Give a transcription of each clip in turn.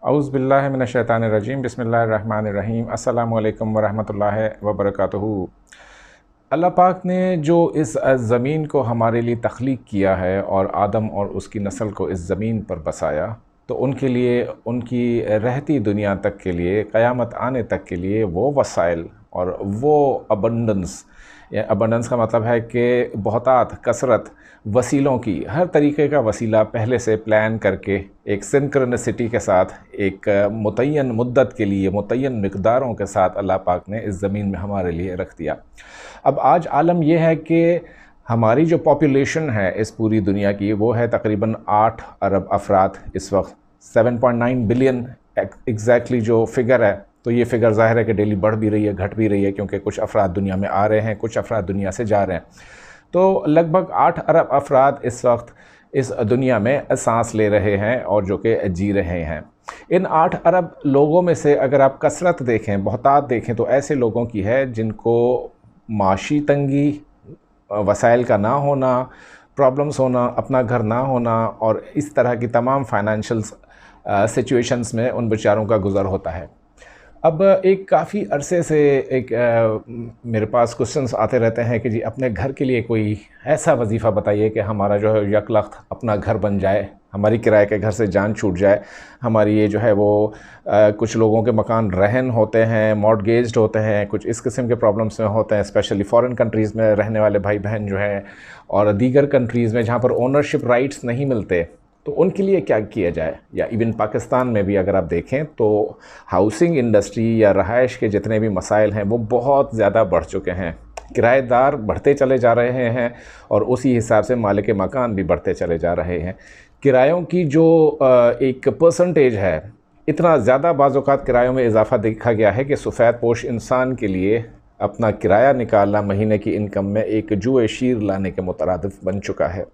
औज़ुबिल्लाहि मिनश्शैतानिर्रजीम बिस्मिल्लाहिर्रहमानिर्रहीम अस्सलामु अलैकुम वरहमतुल्लाहि वबरकातुहू। अल्लाह पाक ने जो इस ज़मीन को हमारे लिए तख्लीक किया है और आदम और उसकी नस्ल को इस ज़मीन पर बसाया, तो उनके लिए, उनकी रहती दुनिया तक के लिए, क़यामत आने तक के लिए वो वसाइल और वो अबंडेंस, या अबंडेंस का मतलब है कि बहुतात, कसरत, वसीलों की, हर तरीके का वसीला पहले से प्लान करके एक सिंक्रोनिसिटी के साथ, एक मुतय्यन मुद्दत के लिए, मुतय्यन मिक़दारों के साथ अल्लाह पाक ने इस ज़मीन में हमारे लिए रख दिया। अब आज आलम यह है कि हमारी जो पॉपुलेशन है इस पूरी दुनिया की, वो है तकरीबन 8 अरब अफराद इस वक्त, 7.9 बिलियन एग्जैक्टली जो फ़िगर है। तो ये फ़िगर ज़ाहिर है कि डेली बढ़ भी रही है, घट भी रही है, क्योंकि कुछ अफराद दुनिया में आ रहे हैं, कुछ अफराद दुनिया से जा रहे हैं। तो लगभग 8 अरब अफराद इस वक्त इस दुनिया में सांस ले रहे हैं और जो कि जी रहे हैं। इन 8 अरब लोगों में से अगर आप कसरत देखें, बहुतात देखें, तो ऐसे लोगों की है जिनको माशी तंगी, वसाइल का ना होना, प्रॉब्लम्स होना, अपना घर ना होना और इस तरह की तमाम फाइनेंशियल सिचुएशंस में उन बेचारों का गुज़र होता है। अब एक काफ़ी अरसे से मेरे पास क्वेश्चंस आते रहते हैं कि जी अपने घर के लिए कोई ऐसा वजीफ़ा बताइए कि हमारा जो है यकलख्त अपना घर बन जाए, हमारी किराए के घर से जान छूट जाए। हमारी ये जो है वो कुछ लोगों के मकान रहन होते हैं, मॉर्टगेज्ड होते हैं, कुछ इस किस्म के प्रॉब्लम्स में होते हैं, स्पेशली फ़ॉरेन कंट्रीज़ में रहने वाले भाई बहन जो हैं और दीगर कंट्रीज़ में जहाँ पर ओनरशिप राइट्स नहीं मिलते, तो उनके लिए क्या किया जाए। या इवन पाकिस्तान में भी अगर आप देखें तो हाउसिंग इंडस्ट्री या रहाइश के जितने भी मसाइल हैं वो बहुत ज़्यादा बढ़ चुके हैं। किराएदार बढ़ते चले जा रहे हैं और उसी हिसाब से मालिक मकान भी बढ़ते चले जा रहे हैं। किरायों की जो एक परसेंटेज है, इतना ज़्यादा बाज़-औक़ात किरायों में इजाफ़ा देखा गया है कि सफ़ेद पोश इंसान के लिए अपना किराया निकालना महीने की इनकम में एक जुए शीर लाने के मुतरादिफ़ बन चुका है।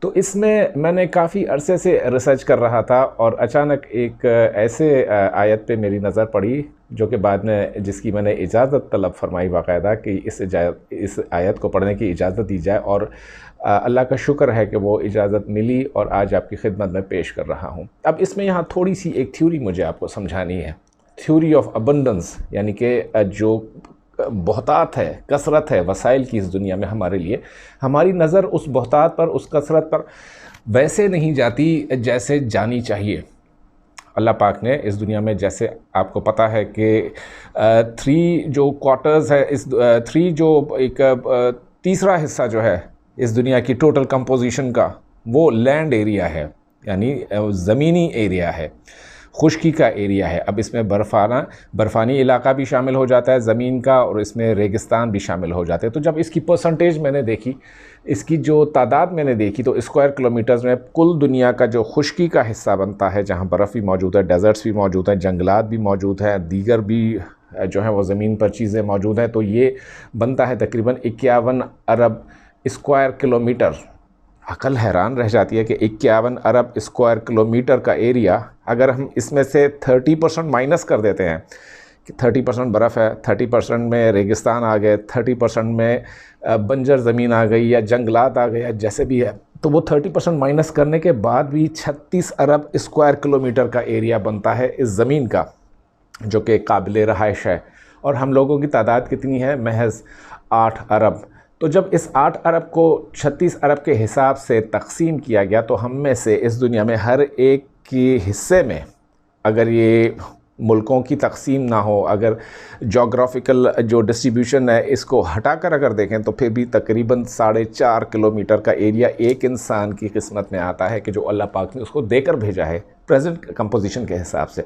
तो इसमें मैंने काफ़ी अरसे से रिसर्च कर रहा था और अचानक एक ऐसे आयत पे मेरी नज़र पड़ी जो कि बाद में जिसकी मैंने इजाज़त तलब फरमाई बाकायदा कि इस आयत को पढ़ने की इजाज़त दी जाए, और अल्लाह का शुक्र है कि वो इजाज़त मिली और आज आपकी खिदमत में पेश कर रहा हूँ। अब इसमें यहाँ थोड़ी सी एक थ्योरी मुझे आपको समझानी है, थ्योरी ऑफ अबंडेंस, यानी कि जो बहुतात है, कसरत है वसाइल की इस दुनिया में हमारे लिए, हमारी नज़र उस बहुतात पर, उस कसरत पर वैसे नहीं जाती जैसे जानी चाहिए। अल्लाह पाक ने इस दुनिया में, जैसे आपको पता है कि 3 जो क्वार्टर्स है, इस 3 जो एक तीसरा हिस्सा जो है इस दुनिया की टोटल कंपोजिशन का, वो लैंड एरिया है, यानी ज़मीनी एरिया है, खुश्की का एरिया है। अब इसमें बर्फ़ानी इलाका भी शामिल हो जाता है ज़मीन का, और इसमें रेगिस्तान भी शामिल हो जाते हैं। तो जब इसकी परसेंटेज मैंने देखी, इसकी जो तादाद मैंने देखी, तो स्क्वायर किलोमीटर्स में कुल दुनिया का जो खुश्की का हिस्सा बनता है, जहाँ बर्फ़ भी मौजूद है, डेज़र्ट्स भी मौजूद हैं, जंगलात भी मौजूद हैं, दीगर भी जो है वो ज़मीन पर चीज़ें मौजूद हैं, तो ये बनता है तकरीबन 51 अरब स्क्वायर किलोमीटर। अकल हैरान रह जाती है कि 51 अरब स्क्वायर किलोमीटर का एरिया, अगर हम इसमें से 30% माइनस कर देते हैं कि 30% बर्फ़ है, 30% में रेगिस्तान आ गए, 30% में बंजर ज़मीन आ गई या जंगलात आ गए, जैसे भी है, तो वो 30% माइनस करने के बाद भी 36 अरब स्क्वायर किलोमीटर का एरिया बनता है इस ज़मीन का, जो कि काबिल रहाइश है। और हम लोगों की तादाद कितनी है? महज़ 8 अरब। तो जब इस 8 अरब को 36 अरब के हिसाब से तकसीम किया गया, तो हम में से इस दुनिया में हर एक के हिस्से में, अगर ये मुल्कों की तकसीम ना हो, अगर जोग्राफ़िकल जो डिस्ट्रीब्यूशन है इसको हटाकर अगर देखें, तो फिर भी तकरीबन 4.5 किलोमीटर का एरिया एक इंसान की किस्मत में आता है कि जो अल्लाह पाक ने उसको देकर भेजा है प्रेजेंट कंपोजिशन के हिसाब से।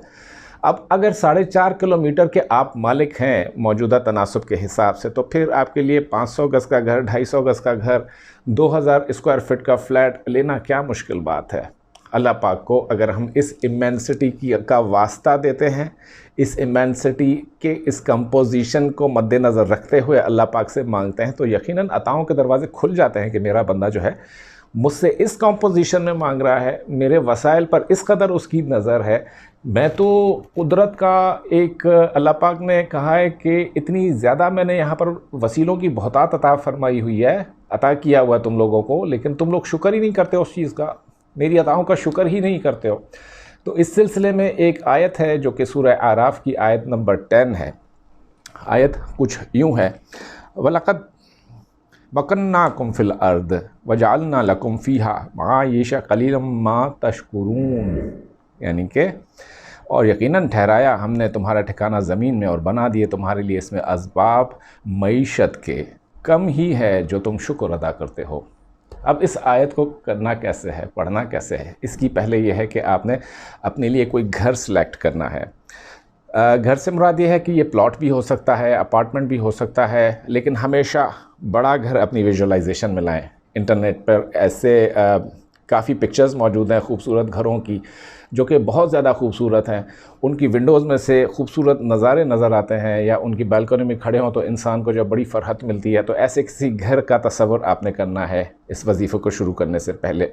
अब अगर 4.5 किलोमीटर के आप मालिक हैं मौजूदा तनासब के हिसाब से, तो फिर आपके लिए 500 गज़ का घर, 250 गज़ का घर, 2000 स्क्वायर फिट का फ्लैट लेना क्या मुश्किल बात है। अल्लाह पाक को अगर हम इस इमेंसिटी का वास्ता देते हैं, इस इमेंसिटी के इस कंपोजिशन को मद्देनज़र रखते हुए अल्लाह पाक से मांगते हैं, तो यकीनन अताओं के दरवाज़े खुल जाते हैं कि मेरा बंदा जो है मुझसे इस कंपोजिशन में मांग रहा है, मेरे वसाइल पर इस कदर उसकी नज़र है। मैं तो कुदरत का एक, अल्लाह पाक ने कहा है कि इतनी ज़्यादा मैंने यहाँ पर वसीलों की बहुतात अता फरमाई हुई है, अता किया हुआ तुम लोगों को, लेकिन तुम लोग शुक्र ही नहीं करते उस चीज़ का, मेरी अताओं का शुक्र ही नहीं करते हो। तो इस सिलसिले में एक आयत है जो कि सूरह आराफ की आयत नंबर 10 है। आयत कुछ यूँ है, वलक़द मकन्नाकुम फ़िल अर्द वजअलना लकुम फ़ीहा मआयीशा क़लीलन मा तशकुरून, यानी कि और यकीनन ठहराया हमने तुम्हारा ठिकाना ज़मीन में और बना दिए तुम्हारे लिए इसमें असबाब मईशत के, कम ही है जो तुम शुक्र अदा करते हो। अब इस आयत को करना कैसे है, पढ़ना कैसे है, इसकी पहले यह है कि आपने अपने लिए कोई घर सेलेक्ट करना है। घर से मुराद ये है कि ये प्लॉट भी हो सकता है, अपार्टमेंट भी हो सकता है, लेकिन हमेशा बड़ा घर अपनी विजुअलाइजेशन में लाएं। इंटरनेट पर ऐसे काफ़ी पिक्चर्स मौजूद हैं खूबसूरत घरों की जो कि बहुत ज़्यादा खूबसूरत हैं। उनकी विंडोज़ में से खूबसूरत नज़ारे नज़र आते हैं, या उनकी बालकनी में खड़े हों तो इंसान को जब बड़ी फ़रहत मिलती है। तो ऐसे किसी घर का तसव्वुर आपने करना है इस वजीफ़े को शुरू करने से पहले।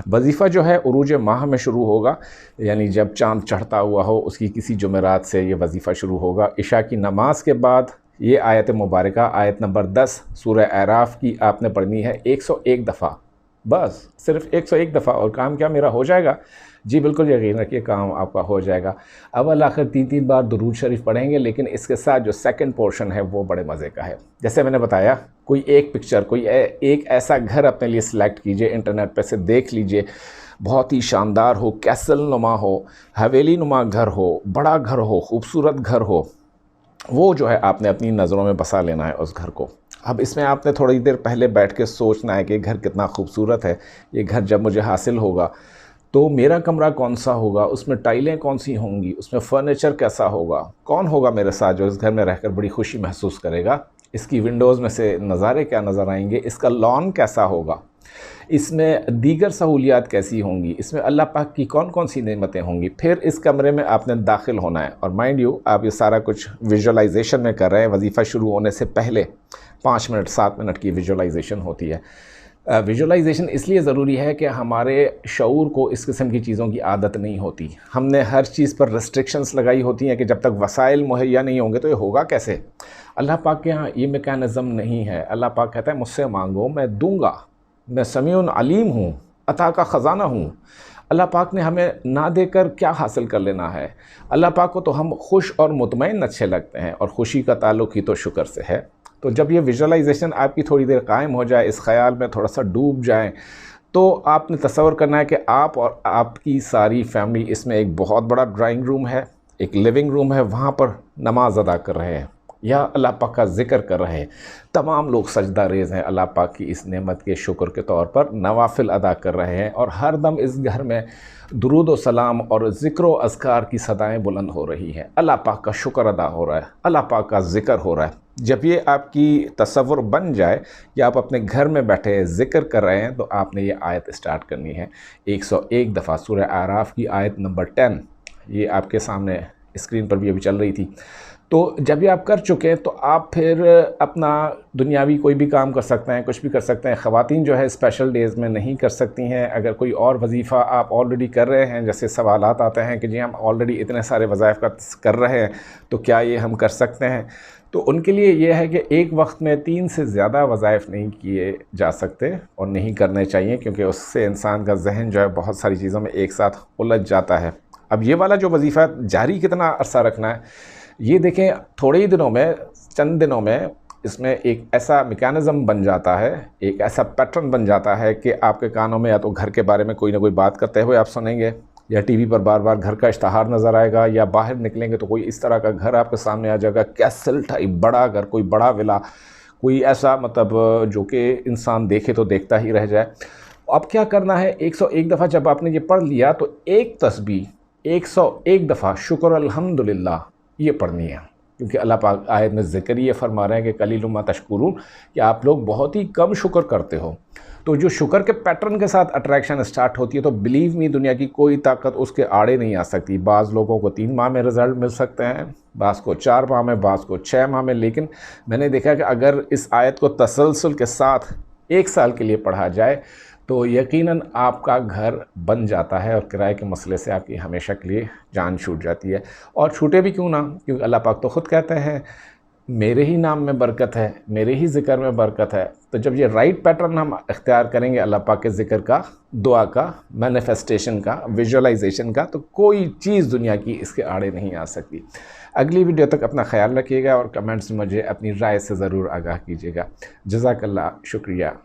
वजीफ़ा जो है उरूज माह में शुरू होगा, यानी जब चाँद चढ़ता हुआ हो उसकी किसी जुमेरात से ये वजीफ़ा शुरू होगा। इशा की नमाज के बाद ये आयत मुबारका आयत नंबर 10 सूरह आराफ की आपने पढ़नी है 101 दफ़ा, बस सिर्फ 101 दफ़ा। और काम क्या मेरा हो जाएगा? जी बिल्कुल यकीन रखिए, काम आपका हो जाएगा। अव्वल आखिर 3-3 बार दुरूद शरीफ पढ़ेंगे, लेकिन इसके साथ जो सेकंड पोर्शन है वो बड़े मज़े का है। जैसे मैंने बताया, कोई एक पिक्चर, कोई एक ऐसा घर अपने लिए सिलेक्ट कीजिए, इंटरनेट पर से देख लीजिए, बहुत ही शानदार हो, कैसल नुमा हो, हवेली नुमा घर हो, बड़ा घर हो, खूबसूरत घर हो, वो जो है आपने अपनी नज़रों में बसा लेना है उस घर को। अब इसमें आपने थोड़ी देर पहले बैठ के सोचना है कि घर कितना खूबसूरत है, ये घर जब मुझे हासिल होगा तो मेरा कमरा कौन सा होगा, उसमें टाइलें कौन सी होंगी, उसमें फ़र्नीचर कैसा होगा, कौन होगा मेरे साथ जो इस घर में रहकर बड़ी खुशी महसूस करेगा, इसकी विंडोज़ में से नज़ारे क्या नज़र आएंगे, इसका लॉन कैसा होगा, इसमें दीगर सहूलियात कैसी होंगी, इसमें अल्लाह पाक की कौन कौन सी नेमतें होंगी। फिर इस कमरे में आपने दाखिल होना है, और माइंड यू आप ये सारा कुछ विजुअलाइजेशन में कर रहे हैं। वजीफ़ा शुरू होने से पहले 5 मिनट 7 मिनट की विजुअलाइजेशन होती है। विजुअलाइजेशन इसलिए ज़रूरी है कि हमारे शऊर को इस किस्म की चीज़ों की आदत नहीं होती। हमने हर चीज़ पर रेस्ट्रिक्शंस लगाई होती हैं कि जब तक वसाइल मुहैया नहीं होंगे तो ये होगा कैसे। अल्लाह पाक के यहाँ ये मैकेनिज़्म नहीं है। अल्लाह पाक कहता है मुझसे मांगो मैं दूंगा, मैं समीउन अलीम हूँ, अता का ख़जाना हूँ। अल्लाह पाक ने हमें ना देकर क्या हासिल कर लेना है। अल्लाह पाक को तो हम खुश और मुतमईन अच्छे लगते हैं, और खुशी का ताल्लुक़ ही तो शुक्र से है। तो जब ये विजुअलाइजेशन आपकी थोड़ी देर कायम हो जाए, इस ख़याल में थोड़ा सा डूब जाएं, तो आपने तसव्वुर करना है कि आप और आपकी सारी फैमिली, इसमें एक बहुत बड़ा ड्राइंग रूम है, एक लिविंग रूम है, वहाँ पर नमाज अदा कर रहे हैं या अल्लाह पाक का ज़िक्र कर रहे हैं। तमाम लोग सजदा रेज़ हैं, अल्लाह पाक की इस नेमत के शुक्र के तौर पर नवाफिल अदा कर रहे हैं, और हर दम इस घर में दुरूद व सलाम और ज़िक्र व अज़कार की सदाएँ बुलंद हो रही हैं। अल्लाह पाक का शुक्र अदा हो रहा है, अल्लाह पाक का ज़िक्र हो रहा है। जब ये आपकी तसव्वुर बन जाए कि आप अपने घर में बैठे ज़िक्र कर रहे हैं, तो आपने ये आयत स्टार्ट करनी है 101 दफ़ा, सूरह आराफ की आयत नंबर 10। ये आपके सामने स्क्रीन पर भी अभी चल रही थी। तो जब ये आप कर चुके हैं तो आप फिर अपना दुनियावी कोई भी काम कर सकते हैं, कुछ भी कर सकते हैं। ख़वातीन जो है स्पेशल डेज़ में नहीं कर सकती हैं। अगर कोई और वजीफ़ा आप ऑलरेडी कर रहे हैं, जैसे सवालात आते हैं कि जी हम ऑलरेडी इतने सारे वज़ाइफ का कर रहे हैं तो क्या ये हम कर सकते हैं, तो उनके लिए ये है कि एक वक्त में 3 से ज़्यादा वज़ाइफ नहीं किए जा सकते और नहीं करने चाहिए, क्योंकि उससे इंसान का जहन जो है बहुत सारी चीज़ों में एक साथ उलझ जाता है। अब ये वाला जो वजीफ़ा जारी कितना अरसा रखना है, ये देखें, थोड़े ही दिनों में, चंद दिनों में इसमें एक ऐसा मैकेनिज़्म बन जाता है, एक ऐसा पैटर्न बन जाता है कि आपके कानों में या तो घर के बारे में कोई ना कोई बात करते हुए आप सुनेंगे, या टीवी पर बार बार घर का इश्तहार नज़र आएगा, या बाहर निकलेंगे तो कोई इस तरह का घर आपके सामने आ जाएगा, कैसल टाइप बड़ा घर, कोई बड़ा विला, कोई ऐसा मतलब जो कि इंसान देखे तो देखता ही रह जाए। अब क्या करना है, 101 दफ़ा जब आपने ये पढ़ लिया तो एक तस्बीह 101 दफ़ा शुक्र अल्हम्दुलिल्लाह ये पढ़नी है, क्योंकि अल्लाह पाक आयत में ज़िक्र ये फरमा रहे हैं कि कलीलुम मा तशकुरून, कि आप लोग बहुत ही कम शुक्र करते हो। तो जो शुक्र के पैटर्न के साथ अट्रैक्शन स्टार्ट होती है, तो बिलीव मी दुनिया की कोई ताकत उसके आड़े नहीं आ सकती। बाज़ लोगों को 3 माह में रिज़ल्ट मिल सकते हैं, बाज़ को 4 माह में, बाज़ को 6 माह में, लेकिन मैंने देखा कि अगर इस आयत को तसलसल के साथ 1 साल के लिए पढ़ा जाए तो यकीनन आपका घर बन जाता है, और किराए के मसले से आपकी हमेशा के लिए जान छूट जाती है। और छूटे भी क्यों ना, क्योंकि अल्लाह पाक तो ख़ुद कहते हैं मेरे ही नाम में बरकत है, मेरे ही ज़िक्र में बरकत है, तो जब ये राइट पैटर्न हम इख्तियार करेंगे अल्लाह पाक के ज़िक्र का, दुआ का, मैनिफेस्टेशन का, विजुअलाइजेशन का, तो कोई चीज़ दुनिया की इसके आड़े नहीं आ सकती। अगली वीडियो तक अपना ख्याल रखिएगा और कमेंट्स में मुझे अपनी राय से ज़रूर आगाह कीजिएगा। जज़ाकल्लाह, शुक्रिया।